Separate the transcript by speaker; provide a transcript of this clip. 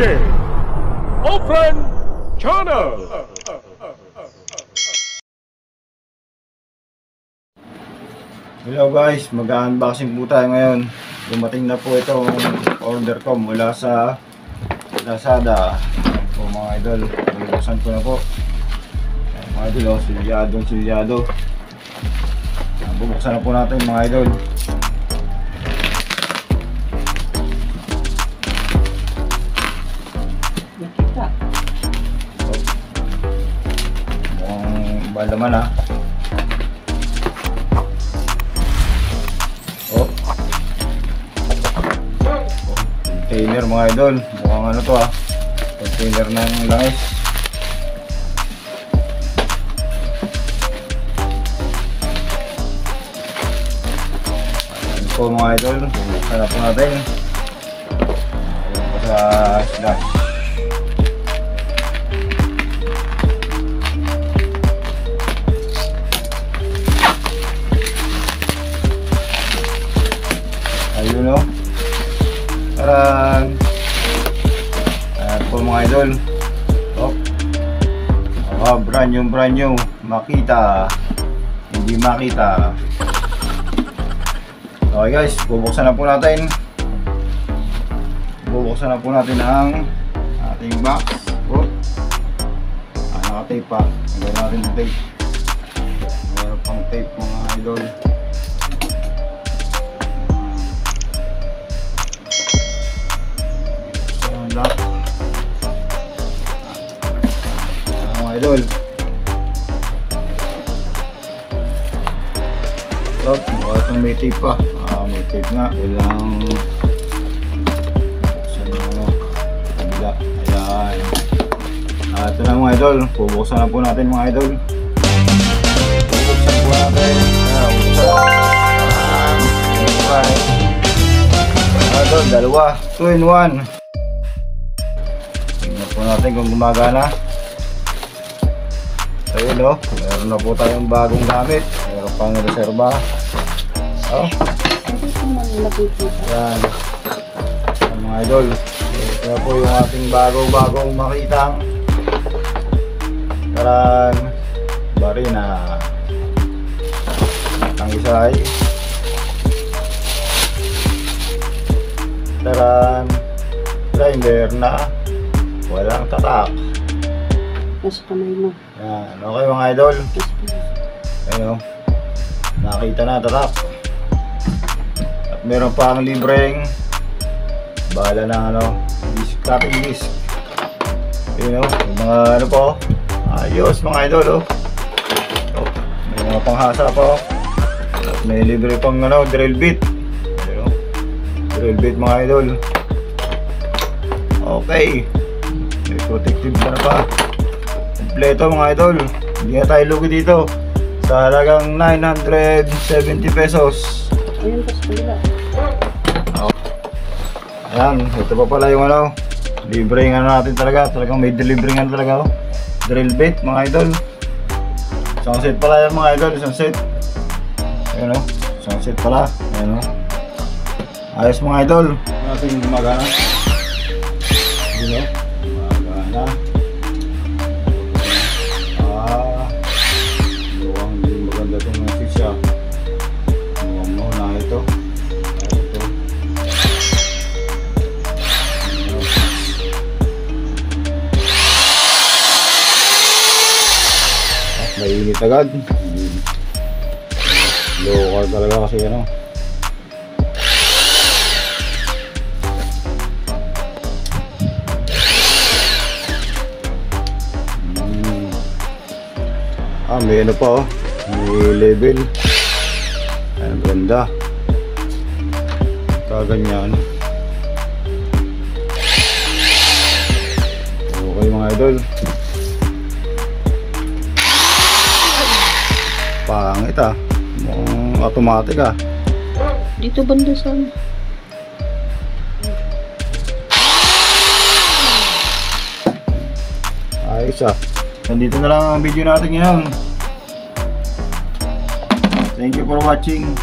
Speaker 1: DJ Open Channel.
Speaker 2: Hello guys, mag-unboxing po tayo ngayon. Dumating na po itong order ko mula sa Lazada. Ayan po mga idol, bubuksan ko na po. Ayan, mga idol, silyado. Ayan, bubuksan na po natin mga idol. Mukhang balaman ha. Container mga idol, mukhang ano to container ng langis. Ayan po mga idol, buksan na po natin. Ayan po sa slash. Ayun o. Ayan po mga idol. Brand new, makita hindi makita. Okay guys, bubuksan na po natin ang ating box. Naka-tape pa, hanggang natin yung tape. Meron pang tape mga idol. Lock. Mga idol, itong may tape pa. May tape nga, ilang buksan na kabila. Ayan, ito na mga idol, bubuksan na po natin mga idol. Idol, dalawa, 2 in 1. Tingnan po natin kung gumagana. Ayun o, meron na po tayong bagong gamit. Meron pang reserva. Yan. Mga idol, ito na po yung ating bagong makitang karan barina. Ang isa ay karan grinder na walang tatak.
Speaker 3: Nasa kamay mo.
Speaker 2: Yan, okay mga idol. Ayun, nakita na tatak. At meron pa ang libreng bala ng cutting disc. Ayun, yung mga ano po, ayos mga idol. May mga panghasa po. At may libre pang drill bit. Ayun, drill bit mga idol. Okay, may protective na pa. Kompleto mga idol. Hindi na tayo lugi dito sa halagang 970 pesos.
Speaker 3: Ayun pa sa kabila.
Speaker 2: Ayan, ito pa pala yung libre nga natin talaga. Talagang may delivery nga talaga drill bit mga idol. Isang set pala yan mga idol, isang set. Ayan isang set pala. Ayan ayos mga idol. Natin gumagana. Ayan gumagana. Maganda itong message siya. Na ito. At mainit agad. Low car talaga kasi may pa may level. Ayan, ganda. Kaganyan. Okay mga idol. Pangit mukhang automatic
Speaker 3: Dito banda sa
Speaker 2: ayos Nandito na lang ang video natin ngayon. Thank you for watching.